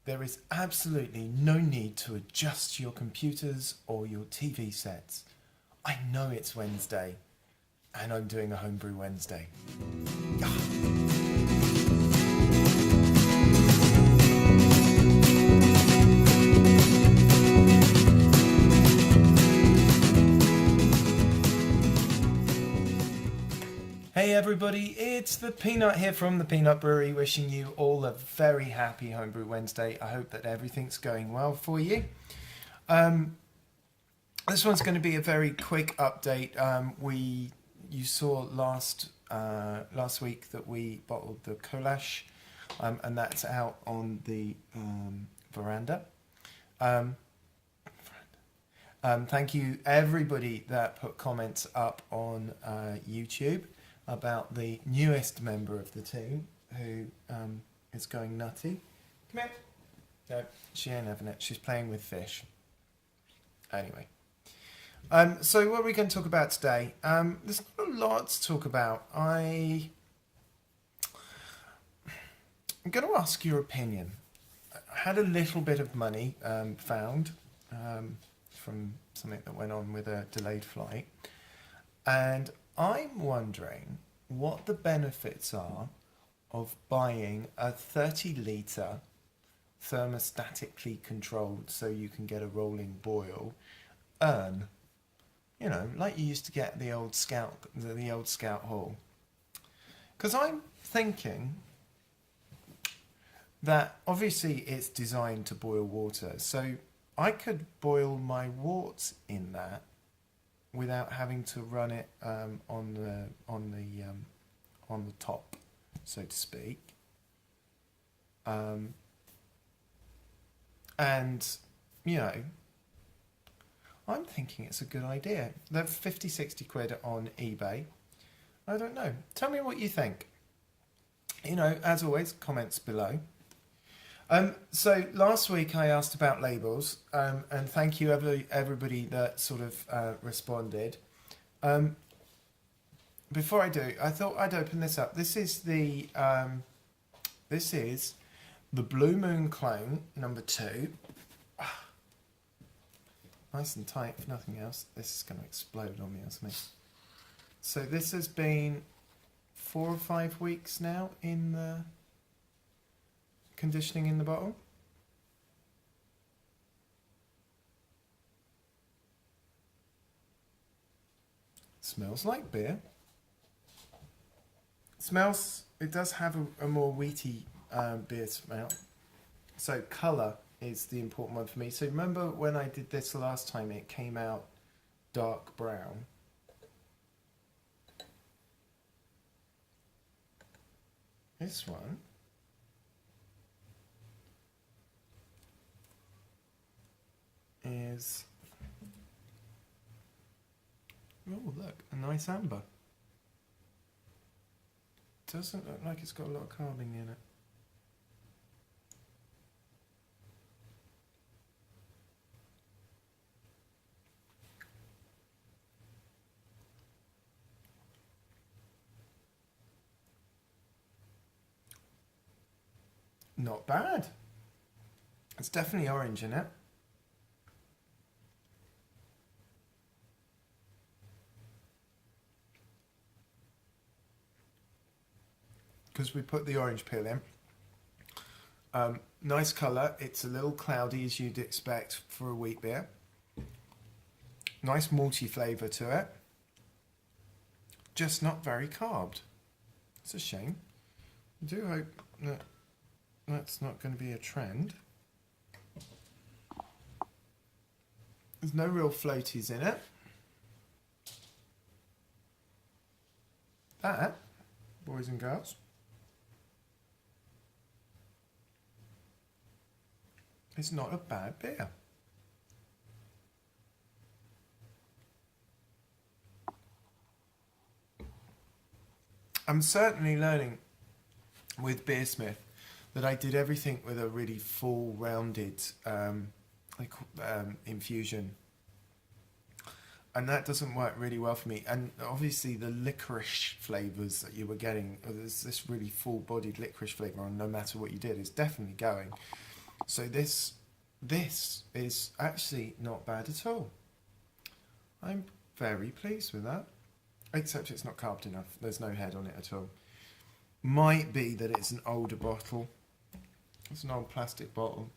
there is absolutely no need to adjust your computers or your TV sets. I know it's Wednesday, and I'm doing a Homebrew Wednesday. Hey everybody, it's the Peanut here from the Peanut Brewery, wishing you all a very happy Homebrew Wednesday. I hope that everything's going well for you. This one's going to be a very quick update. You saw last week that we bottled the Kolash, and that's out on the veranda. Thank you everybody that put comments up on YouTube about the newest member of the team who is going nutty. Come here. No, she ain't having it. She's playing with fish. Anyway. So what are we going to talk about today? There's not a lot to talk about. I'm going to ask your opinion. I had a little bit of money found from something that went on with a delayed flight. And I'm wondering what the benefits are of buying a 30-litre thermostatically controlled, so you can get a rolling boil urn. You know, like you used to get the old Scout Hall. Because I'm thinking that obviously it's designed to boil water, so I could boil my worts in that without having to run it on the top, so to speak. And you know, I'm thinking it's a good idea. They're 50-60 quid on eBay. I don't know. Tell me what you think. You know, as always, comments below. So last week I asked about labels, and thank you everybody that sort of responded. Before I do, I thought I'd open this up. This is the Blue Moon Clone number 2. Nice and tight, if nothing else. This is going to explode on me or something. So this has been 4 or 5 weeks now in the conditioning in the bottle. Smells like beer. It does have a more wheaty beer smell. So colour is the important one for me. So remember when I did this last time, it came out dark brown. This one is, oh look, a nice amber. Doesn't look like it's got a lot of carbon in it. Not bad. It's definitely orange in it. Because we put the orange peel in. Nice colour. It's a little cloudy as you'd expect for a wheat beer. Nice malty flavour to it. Just not very carbed. It's a shame. I do hope that that's not going to be a trend. There's no real floaties in it. That, boys and girls, is not a bad beer. I'm certainly learning with Beersmith that I did everything with a really full rounded infusion, and that doesn't work really well for me. And obviously the licorice flavours that you were getting, there's this really full bodied licorice flavour on no matter what you did, is definitely going. So this is actually not bad at all. I'm very pleased with that. Except it's not carved enough. There's no head on it at all. Might be that it's an older bottle. It's an old plastic bottle.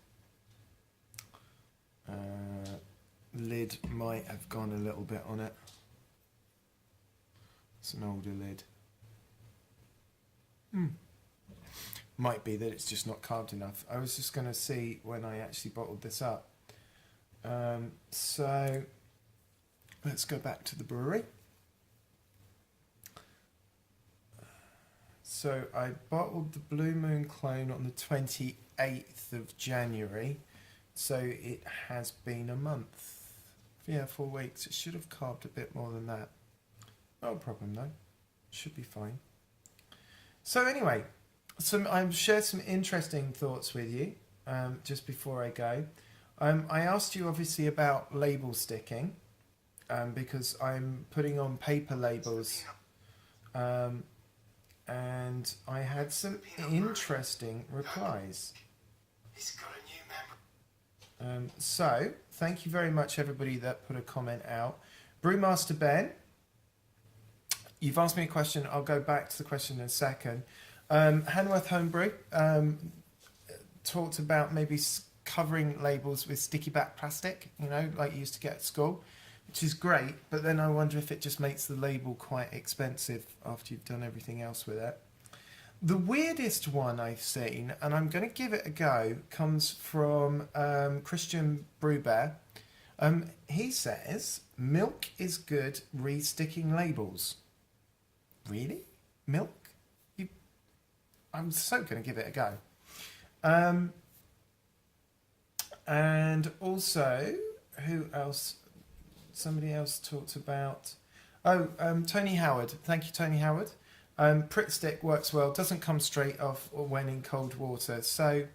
Lid might have gone a little bit on it. It's an older lid. Might be that it's just not carved enough. I was just going to see when I actually bottled this up. So let's go back to the brewery. So I bottled the Blue Moon clone on the 28th of January. So it has been a month. Yeah, 4 weeks. It should have carved a bit more than that. No problem though. Should be fine. So anyway, I've shared some interesting thoughts with you just before I go. I asked you obviously about label sticking because I'm putting on paper labels and I had some interesting replies. So thank you very much everybody that put a comment out. Brewmaster Ben, you've asked me a question. I'll go back to the question in a second. Hanworth Homebrew talked about maybe covering labels with sticky back plastic, you know, like you used to get at school, which is great, but then I wonder if it just makes the label quite expensive after you've done everything else with it. The weirdest one I've seen, and I'm going to give it a go, comes from Christian Brewbear. He says, milk is good re-sticking labels. Really? Milk? I'm so going to give it a go. And also, who else? Somebody else talked about... Tony Howard. Thank you, Tony Howard. Pritt stick works well. Doesn't come straight off or when in cold water. So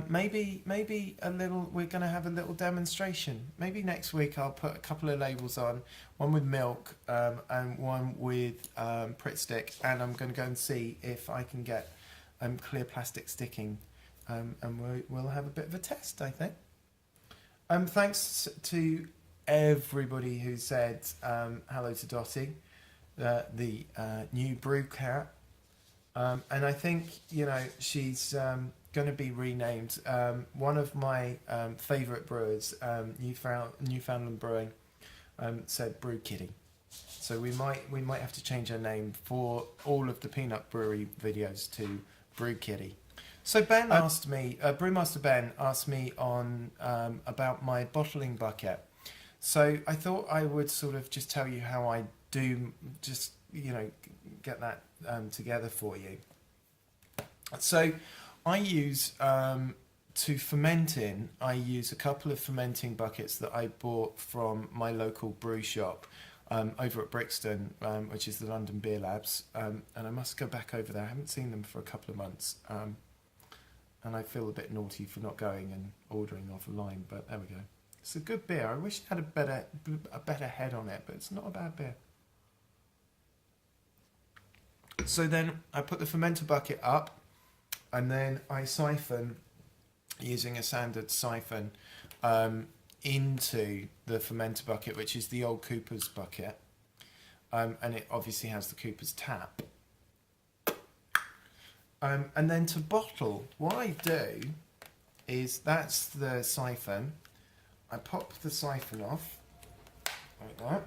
maybe a little... We're going to have a little demonstration. Maybe next week I'll put a couple of labels on. One with milk and one with Pritt stick. And I'm going to go and see if I can get clear plastic sticking. And we'll have a bit of a test, I think. Thanks to everybody who said hello to Dottie, the new brew cat. And I think, you know, she's going to be renamed. One of my favourite brewers, Newfoundland Brewing, said Brew Kitty. So we might have to change her name for all of the Peanut Brewery videos to Brew Kitty. So Ben asked me, Brewmaster Ben asked me on about my bottling bucket. So I thought I would sort of just tell you how I do, just, you know, get that together for you. So I use, to ferment in, I use a couple of fermenting buckets that I bought from my local brew shop over at Brixton, which is the London Beer Labs. And I must go back over there. I haven't seen them for a couple of months. And I feel a bit naughty for not going and ordering offline, but there we go. It's a good beer. I wish it had a better head on it, but it's not a bad beer. So then I put the fermenter bucket up, and then I siphon, using a standard siphon, into the fermenter bucket, which is the old Cooper's bucket. And it obviously has the Cooper's tap. And then to bottle, what I do is, that's the siphon. I pop the siphon off, like that.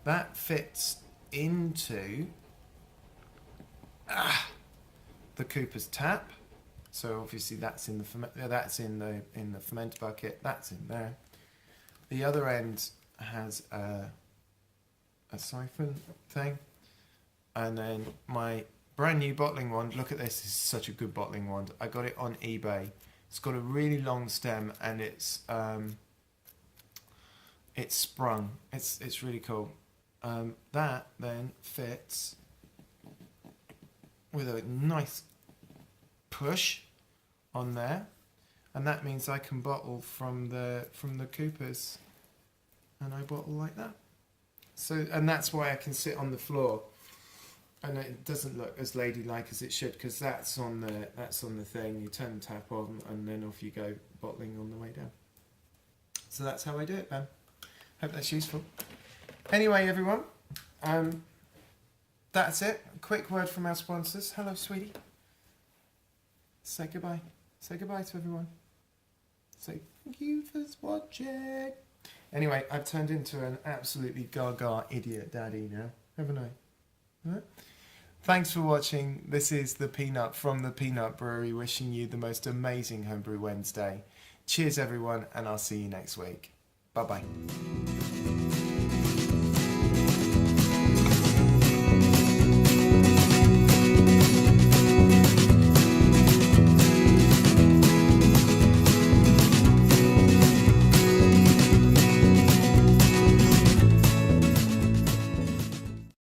That fits into the Cooper's tap. So obviously that's in the fermenter bucket. That's in there. The other end has a siphon thing, and then my brand new bottling wand. Look at this. This is such a good bottling wand. I got it on eBay. It's got a really long stem and it's sprung. It's really cool. That then fits with a nice push on there, and that means I can bottle from the Coopers, and I bottle like that. So, and that's why I can sit on the floor And it doesn't look as ladylike as it should, because that's on the thing. You turn the tap on, and then off you go, bottling on the way down. So that's how I do it, Ben. Hope that's useful. Anyway, everyone, that's it. A quick word from our sponsors. Hello, sweetie. Say goodbye. Say goodbye to everyone. Say thank you for watching. Anyway, I've turned into an absolutely gaga idiot daddy now, haven't I? Right? Thanks for watching. This is the Peanut from the Peanut Brewery, wishing you the most amazing Homebrew Wednesday. Cheers, everyone, and I'll see you next week. Bye-bye.